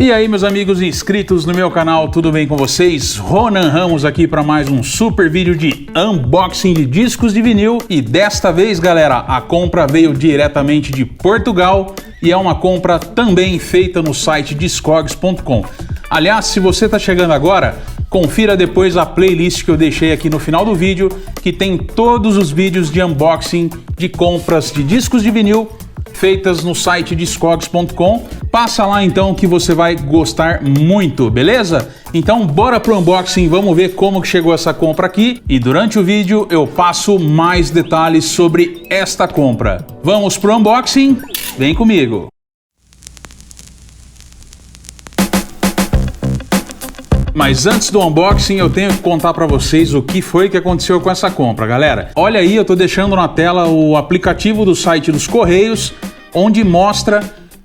E aí, meus amigos inscritos no meu canal, tudo bem com vocês? Ronan Ramos aqui para mais um super vídeo de unboxing de discos de vinil. E desta vez, galera, a compra veio diretamente de Portugal e é uma compra também feita no site discogs.com. Aliás, se você está chegando agora, confira depois a playlist que eu deixei aqui no final do vídeo, que tem todos os vídeos de unboxing de compras de discos de vinil feitas no site discogs.com. Passa lá então que você vai gostar muito, beleza? Então bora pro unboxing, vamos ver como que chegou essa compra aqui e durante o vídeo eu passo mais detalhes sobre esta compra. Vamos pro unboxing? Vem comigo! Mas antes do unboxing eu tenho que contar para vocês o que foi que aconteceu com essa compra, galera. Olha aí, eu tô deixando na tela o aplicativo do site dos Correios, onde mostra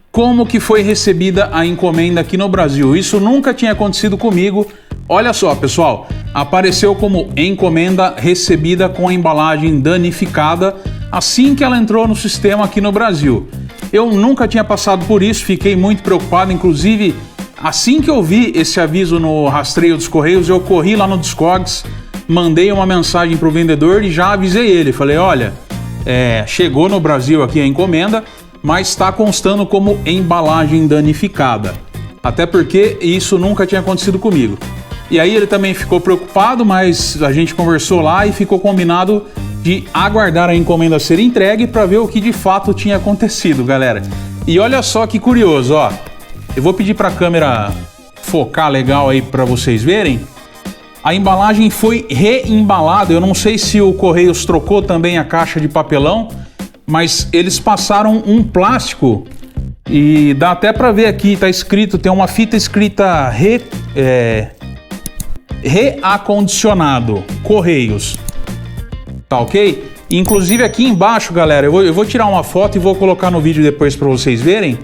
como que foi recebida a encomenda aqui no Brasil. Isso nunca tinha acontecido comigo. Olha só, pessoal, apareceu como encomenda recebida com a embalagem danificada assim que ela entrou no sistema aqui no Brasil. Eu nunca tinha passado por isso, fiquei muito preocupado, inclusive assim que eu vi esse aviso no rastreio dos Correios, eu corri lá no Discogs, mandei uma mensagem para o vendedor e já avisei ele. Falei, olha, chegou no Brasil aqui a encomenda, mas está constando como embalagem danificada. Até porque isso nunca tinha acontecido comigo. E aí ele também ficou preocupado, mas a gente conversou lá e ficou combinado de aguardar a encomenda ser entregue para ver o que de fato tinha acontecido, galera. E olha só que curioso, ó. Eu vou pedir para a câmera focar legal aí para vocês verem. A embalagem foi reembalada. Eu não sei se o Correios trocou também a caixa de papelão, mas eles passaram um plástico e dá até para ver aqui, tá escrito, tem uma fita escrita reacondicionado Correios. Tá ok? Inclusive aqui embaixo, galera, eu vou tirar uma foto e vou colocar no vídeo depois para vocês verem.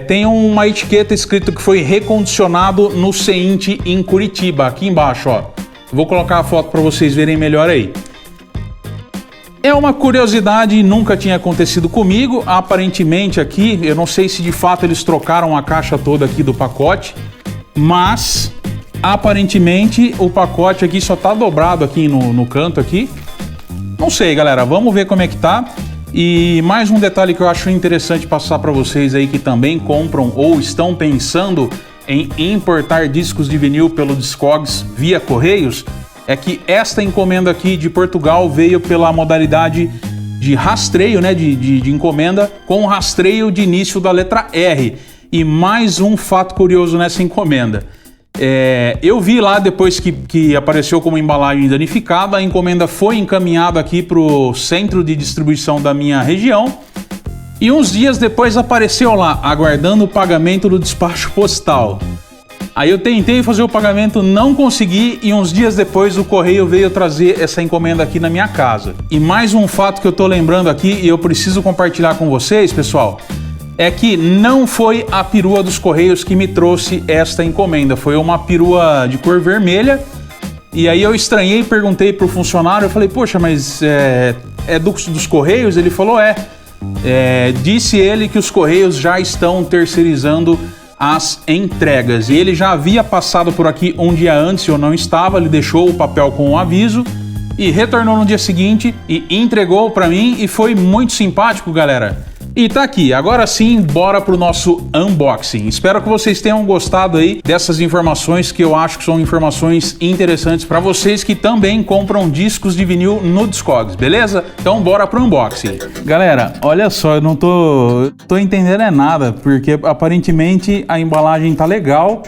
Tem uma etiqueta escrito que foi recondicionado no CEINT em Curitiba, aqui embaixo, ó. Vou colocar a foto para vocês verem melhor aí. É uma curiosidade, nunca tinha acontecido comigo. Aparentemente aqui, eu não sei se de fato eles trocaram a caixa toda aqui do pacote, mas aparentemente o pacote aqui só tá dobrado aqui no canto aqui. Não sei, galera, vamos ver como é que tá. E mais um detalhe que eu acho interessante passar para vocês aí que também compram ou estão pensando em importar discos de vinil pelo Discogs via Correios, é que esta encomenda aqui de Portugal veio pela modalidade de rastreio, né, de encomenda com rastreio de início da letra R. E mais um fato curioso nessa encomenda. Eu vi lá depois que apareceu como embalagem danificada, a encomenda foi encaminhada aqui para o centro de distribuição da minha região e uns dias depois apareceu lá, aguardando o pagamento do despacho postal. Aí eu tentei fazer o pagamento, não consegui e uns dias depois o correio veio trazer essa encomenda aqui na minha casa. E mais um fato que eu tô lembrando aqui e eu preciso compartilhar com vocês, pessoal, é que não foi a perua dos Correios que me trouxe esta encomenda, foi uma perua de cor vermelha. E aí eu estranhei, perguntei pro funcionário, eu falei, poxa, mas é dos Correios? Ele falou, disse ele que os Correios já estão terceirizando as entregas. E ele já havia passado por aqui um dia antes, eu não estava, ele deixou o papel com o aviso e retornou no dia seguinte e entregou para mim e foi muito simpático, galera. E tá aqui, agora sim, bora pro nosso unboxing. Espero que vocês tenham gostado aí dessas informações que eu acho que são informações interessantes para vocês que também compram discos de vinil no Discogs, beleza? Então bora pro unboxing. Galera, olha só, eu não tô entendendo nada, porque aparentemente a embalagem tá legal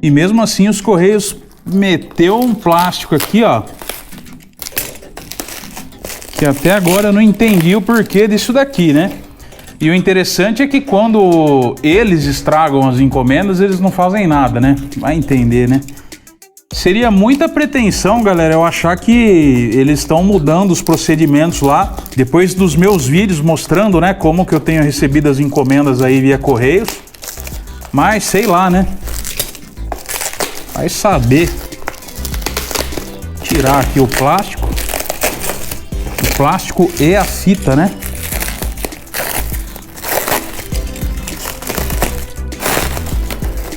e mesmo assim os Correios meteu um plástico aqui, ó, que até agora eu não entendi o porquê disso daqui, né? E o interessante é que quando eles estragam as encomendas, eles não fazem nada, né? Vai entender, né? Seria muita pretensão, galera, eu achar que eles estão mudando os procedimentos lá, depois dos meus vídeos mostrando, né, como que eu tenho recebido as encomendas aí via Correios. Mas, sei lá, né? Vai saber. Tirar aqui o plástico e a fita, né?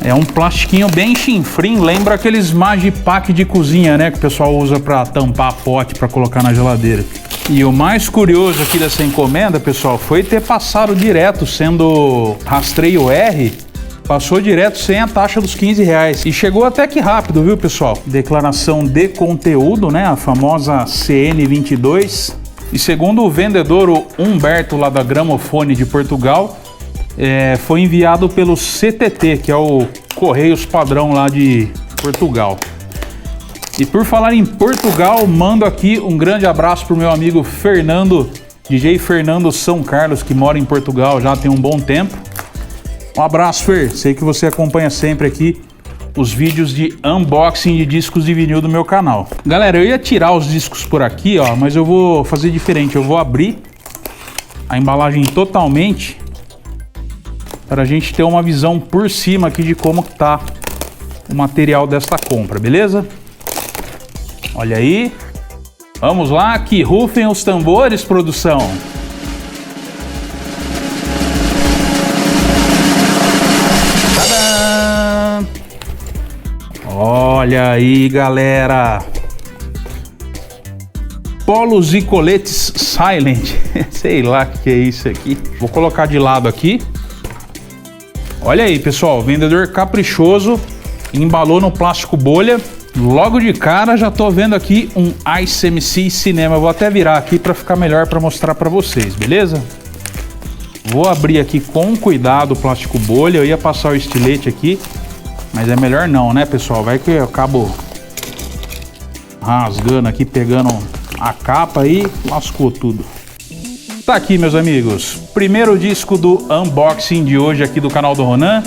É um plastiquinho bem chinfrim, lembra aqueles Magipack de cozinha, né? Que o pessoal usa para tampar pote para colocar na geladeira. E o mais curioso aqui dessa encomenda, pessoal, foi ter passado direto, sendo rastreio R, passou direto sem a taxa dos R$15. E chegou até que rápido, viu, pessoal? Declaração de conteúdo, né? A famosa CN22. E segundo o vendedor, o Humberto, lá da Gramofone de Portugal, foi enviado pelo CTT, que é o Correios Padrão lá de Portugal. E por falar em Portugal, mando aqui um grande abraço pro meu amigo Fernando, DJ Fernando São Carlos, que mora em Portugal já tem um bom tempo. Um abraço, Fer. Sei que você acompanha sempre aqui os vídeos de unboxing de discos de vinil do meu canal. Galera, eu ia tirar os discos por aqui, ó, mas eu vou fazer diferente. Eu vou abrir a embalagem totalmente para a gente ter uma visão por cima aqui de como tá o material desta compra, beleza? Olha aí. Vamos lá, que rufem os tambores, produção. Tadã! Olha aí, galera. Polos e coletes Silent. Sei lá o que é isso aqui. Vou colocar de lado aqui. Olha aí, pessoal, vendedor caprichoso, embalou no plástico bolha. Logo de cara já tô vendo aqui um Ice MC Cinema. Vou até virar aqui para ficar melhor para mostrar para vocês, beleza? Vou abrir aqui com cuidado o plástico bolha. Eu ia passar o estilete aqui, mas é melhor não, né, pessoal? Vai que eu acabo rasgando aqui, pegando a capa aí, lascou tudo. Tá aqui, meus amigos, primeiro disco do unboxing de hoje aqui do canal do Ronan,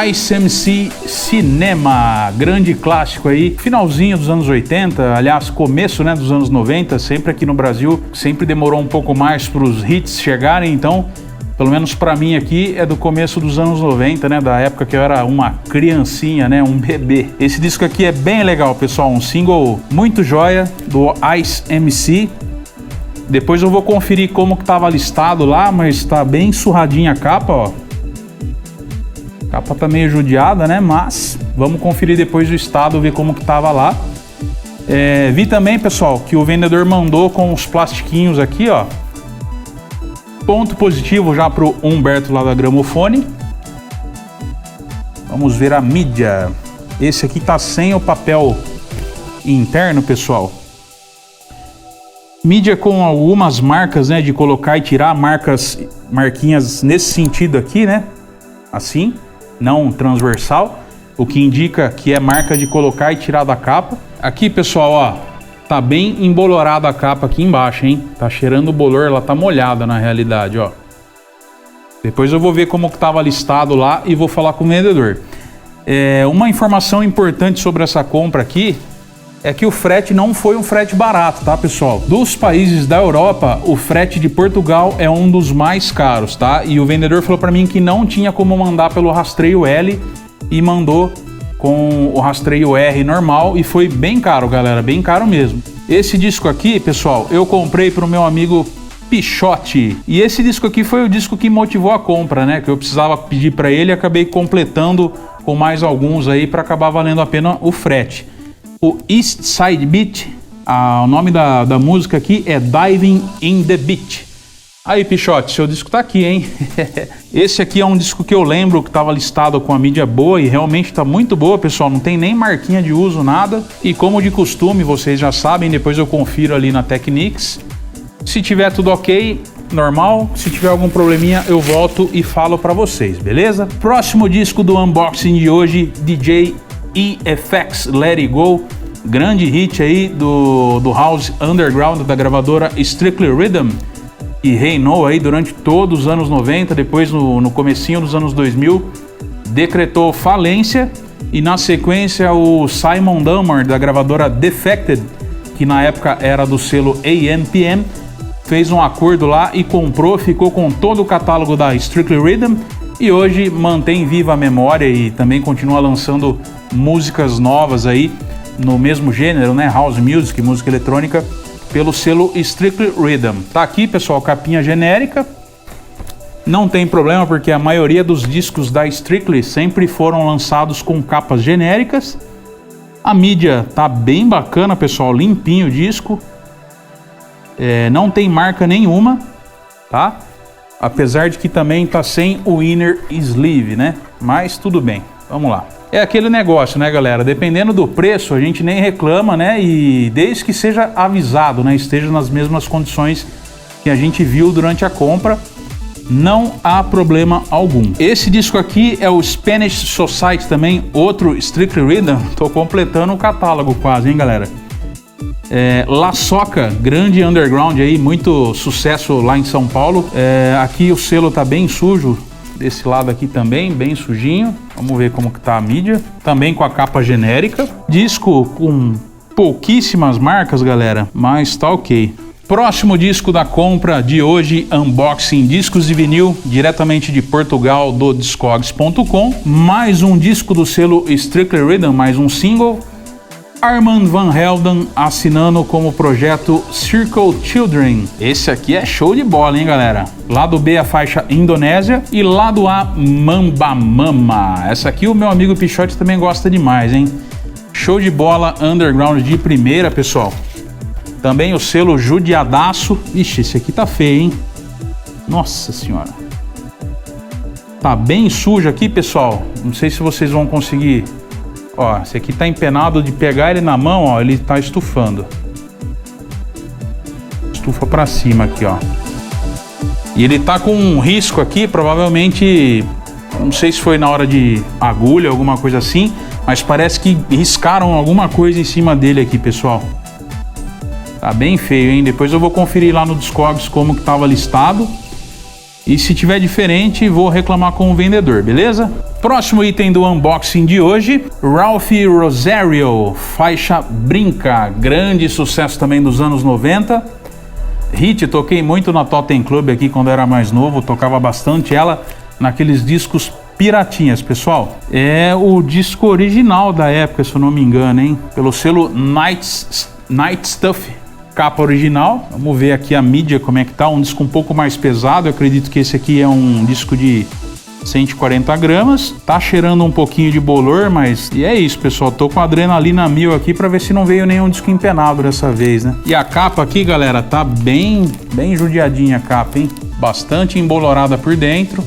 Ice MC Cinema, grande clássico aí, finalzinho dos anos 80, aliás, começo, né, dos anos 90, sempre aqui no Brasil, sempre demorou um pouco mais para os hits chegarem, então, pelo menos para mim aqui, é do começo dos anos 90, né, da época que eu era uma criancinha, né, um bebê. Esse disco aqui é bem legal, pessoal, um single muito joia do Ice MC. Depois eu vou conferir como que tava listado lá, mas tá bem surradinha a capa, ó. A capa tá meio judiada, né? Mas vamos conferir depois o estado, ver como que tava lá. Vi também, pessoal, que o vendedor mandou com os plastiquinhos aqui, ó. Ponto positivo já pro Humberto lá da Gramofone. Vamos ver a mídia. Esse aqui tá sem o papel interno, pessoal. Mídia com algumas marcas, né, de colocar e tirar, marquinhas nesse sentido aqui, né, assim, não transversal, o que indica que é marca de colocar e tirar da capa. Aqui, pessoal, ó, tá bem embolorada a capa aqui embaixo, hein, tá cheirando o bolor, ela tá molhada na realidade, ó. Depois eu vou ver como que tava listado lá e vou falar com o vendedor. Uma informação importante sobre essa compra aqui é que o frete não foi um frete barato, tá, pessoal? Dos países da Europa, o frete de Portugal é um dos mais caros, tá? E o vendedor falou para mim que não tinha como mandar pelo rastreio L e mandou com o rastreio R normal e foi bem caro, galera, bem caro mesmo. Esse disco aqui, pessoal, eu comprei pro meu amigo Pichote. E esse disco aqui foi o disco que motivou a compra, né? Que eu precisava pedir para ele e acabei completando com mais alguns aí para acabar valendo a pena o frete. O East Side Beat, o nome da música aqui é Diving in the Beat. Aí, Pichote, seu disco tá aqui, hein? Esse aqui é um disco que eu lembro que tava listado com a mídia boa e realmente tá muito boa, pessoal. Não tem nem marquinha de uso, nada. E como de costume, vocês já sabem, depois eu confiro ali na Technics. Se tiver tudo ok, normal. Se tiver algum probleminha, eu volto e falo pra vocês, beleza? Próximo disco do unboxing de hoje, DJ EFX Let It Go, grande hit aí do House Underground da gravadora Strictly Rhythm, que reinou aí durante todos os anos 90, depois no comecinho dos anos 2000 decretou falência e na sequência o Simon Dummer da gravadora Defected, que na época era do selo AMPM, fez um acordo lá e comprou, ficou com todo o catálogo da Strictly Rhythm e hoje mantém viva a memória e também continua lançando músicas novas aí no mesmo gênero, né? House Music, música eletrônica, pelo selo Strictly Rhythm. Tá aqui, pessoal, capinha genérica. Não tem problema, porque a maioria dos discos da Strictly sempre foram lançados com capas genéricas. A mídia tá bem bacana, pessoal, limpinho o disco. Não tem marca nenhuma, tá? Apesar de que também tá sem o inner sleeve, né? Mas tudo bem, vamos lá. É aquele negócio, né, galera? Dependendo do preço, a gente nem reclama, né? E desde que seja avisado, né? Esteja nas mesmas condições que a gente viu durante a compra, não há problema algum. Esse disco aqui é o Spanish Society também, outro Strictly Rhythm. Tô completando o catálogo quase, hein, galera? La Soca, grande underground aí, muito sucesso lá em São Paulo. Aqui o selo tá bem sujo, desse lado aqui também, bem sujinho. Vamos ver como que tá a mídia. Também com a capa genérica. Disco com pouquíssimas marcas, galera, mas tá ok. Próximo disco da compra de hoje, unboxing, discos de vinil, diretamente de Portugal, do Discogs.com. Mais um disco do selo Strictly Rhythm, mais um single. Armand Van Helden assinando como projeto Circle Children. Esse aqui é show de bola, hein, galera? Lado B a faixa Indonésia e lado A Mamba Mama. Essa aqui o meu amigo Pichote também gosta demais, hein? Show de bola, underground de primeira, pessoal. Também o selo Judiadaço. Ixi, esse aqui tá feio, hein? Nossa senhora. Tá bem sujo aqui, pessoal. Não sei se vocês vão conseguir... Ó, esse aqui tá empenado, de pegar ele na mão, ó, ele tá estufando. Estufa pra cima aqui, ó. E ele tá com um risco aqui, provavelmente, não sei se foi na hora de agulha, alguma coisa assim, mas parece que riscaram alguma coisa em cima dele aqui, pessoal. Tá bem feio, hein? Depois eu vou conferir lá no Discogs como que tava listado. E se tiver diferente, vou reclamar com o vendedor, beleza? Próximo item do unboxing de hoje, Ralph Rosario, faixa Brinca, grande sucesso também dos anos 90. Hit, toquei muito na Totem Club aqui quando era mais novo, tocava bastante ela naqueles discos piratinhas, pessoal. É o disco original da época, se eu não me engano, hein? Pelo selo Night Stuff. Capa original, vamos ver aqui a mídia como é que tá, um disco um pouco mais pesado, eu acredito que esse aqui é um disco de 140 gramas, tá cheirando um pouquinho de bolor, mas e é isso, pessoal, tô com a adrenalina 1000 aqui pra ver se não veio nenhum disco empenado dessa vez, né? E a capa aqui, galera, tá bem judiadinha a capa, hein? Bastante embolorada por dentro.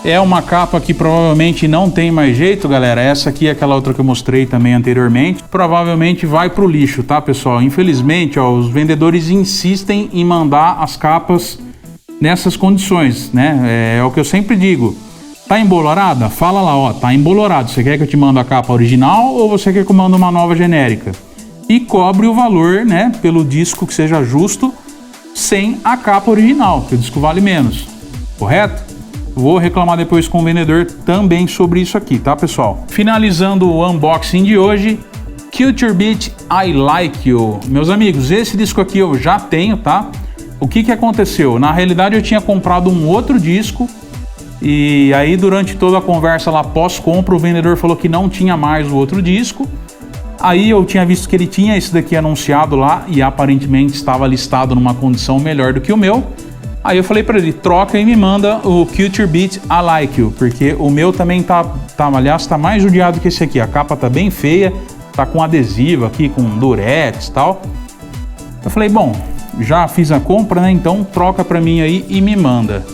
É uma capa que provavelmente não tem mais jeito, galera. Essa aqui é aquela outra que eu mostrei também anteriormente. Provavelmente vai pro lixo, tá, pessoal? Infelizmente, ó, os vendedores insistem em mandar as capas nessas condições, né? É o que eu sempre digo. Tá embolorada? Fala lá, ó, tá embolorado. Você quer que eu te mande a capa original ou você quer que eu mande uma nova genérica? E cobre o valor, né, pelo disco que seja justo, sem a capa original, que o disco vale menos. Correto? Vou reclamar depois com o vendedor também sobre isso aqui, tá, pessoal? Finalizando o unboxing de hoje, Culture Beat I Like You. Meus amigos, esse disco aqui eu já tenho, tá? O que aconteceu? Na realidade eu tinha comprado um outro disco e aí durante toda a conversa lá pós-compra o vendedor falou que não tinha mais o outro disco. Aí eu tinha visto que ele tinha esse daqui anunciado lá e aparentemente estava listado numa condição melhor do que o meu. Aí eu falei pra ele, troca e me manda o Culture Beat I Like You, porque o meu também aliás, tá mais judiado que esse aqui. A capa tá bem feia, tá com adesivo aqui, com durex e tal. Eu falei, bom, já fiz a compra, né, então troca pra mim aí e me manda.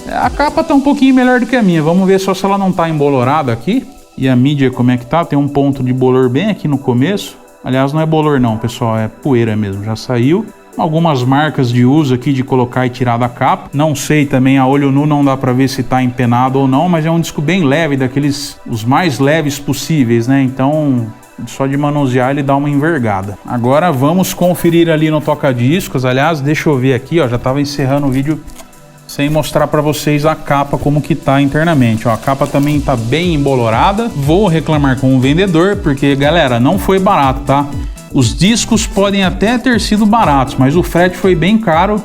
A capa tá um pouquinho melhor do que a minha, vamos ver só se ela não tá embolorada aqui. E a mídia como é que tá, tem um ponto de bolor bem aqui no começo. Aliás, não é bolor não, pessoal, é poeira mesmo, já saiu. Algumas marcas de uso aqui de colocar e tirar da capa. Não sei também, a olho nu não dá pra ver se tá empenado ou não, mas é um disco bem leve, daqueles os mais leves possíveis, né? Então, só de manusear ele dá uma envergada. Agora vamos conferir ali no toca-discos. Aliás, deixa eu ver aqui, ó, já tava encerrando o vídeo sem mostrar pra vocês a capa como que tá internamente, ó. A capa também tá bem embolorada. Vou reclamar com o vendedor, porque, galera, não foi barato, tá? Os discos podem até ter sido baratos, mas o frete foi bem caro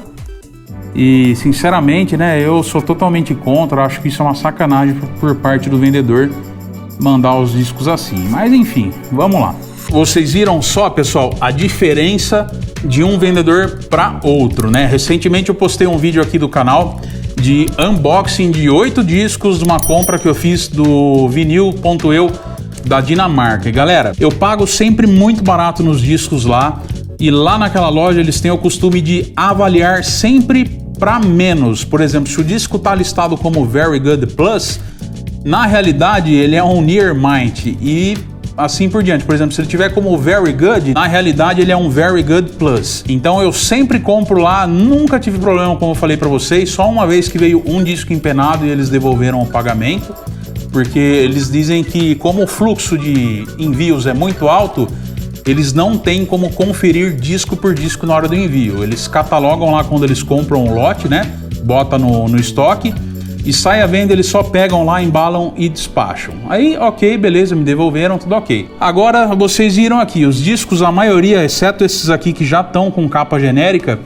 e, sinceramente, né, eu sou totalmente contra. Acho que isso é uma sacanagem por parte do vendedor mandar os discos assim. Mas, enfim, vamos lá. Vocês viram só, pessoal, a diferença de um vendedor para outro, né? Recentemente eu postei um vídeo aqui do canal de unboxing de 8 discos de uma compra que eu fiz do vinil.eu da Dinamarca. E galera, eu pago sempre muito barato nos discos lá, e lá naquela loja eles têm o costume de avaliar sempre para menos. Por exemplo, se o disco está listado como Very Good Plus, na realidade ele é um Near Mint e assim por diante. Por exemplo, se ele tiver como Very Good, na realidade ele é um Very Good Plus. Então eu sempre compro lá, nunca tive problema, como eu falei para vocês. Só uma vez que veio um disco empenado e eles devolveram o pagamento, porque eles dizem que como o fluxo de envios é muito alto, eles não têm como conferir disco por disco na hora do envio. Eles catalogam lá quando eles compram um lote, né? Bota no estoque e sai à venda, eles só pegam lá, embalam e despacham. Aí, ok, beleza, me devolveram, tudo ok. Agora, vocês viram aqui, os discos, a maioria, exceto esses aqui que já estão com capa genérica,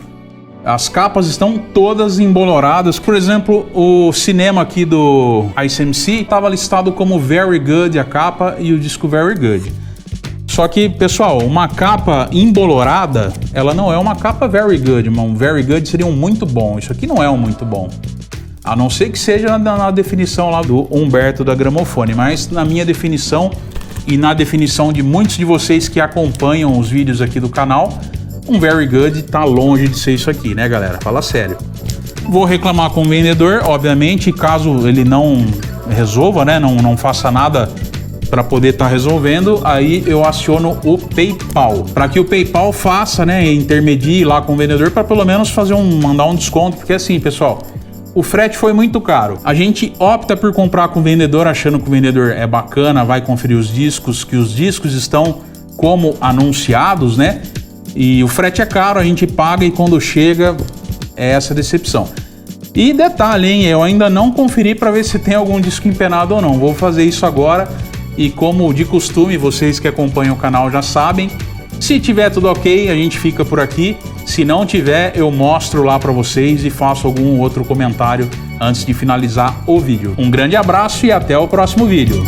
as capas estão todas emboloradas. Por exemplo, o cinema aqui do ICMC estava listado como Very Good a capa e o disco Very Good. Só que, pessoal, uma capa embolorada, ela não é uma capa Very Good. Um Very Good seria um muito bom. Isso aqui não é um muito bom. A não ser que seja na definição lá do Humberto da Gramofone. Mas na minha definição e na definição de muitos de vocês que acompanham os vídeos aqui do canal, um Very Good tá longe de ser isso aqui, né, galera? Fala sério. Vou reclamar com o vendedor, obviamente, caso ele não resolva, né? Não faça nada para poder estar resolvendo, aí eu aciono o PayPal, para que o PayPal faça, né, intermedie lá com o vendedor para pelo menos mandar um desconto, porque assim, pessoal, o frete foi muito caro. A gente opta por comprar com o vendedor achando que o vendedor é bacana, vai conferir os discos, que os discos estão como anunciados, né? E o frete é caro, a gente paga e quando chega é essa decepção. E detalhe, hein, eu ainda não conferi para ver se tem algum disco empenado ou não. Vou fazer isso agora. E como de costume, vocês que acompanham o canal já sabem, se tiver tudo ok, a gente fica por aqui. Se não tiver, eu mostro lá para vocês e faço algum outro comentário antes de finalizar o vídeo. Um grande abraço e até o próximo vídeo.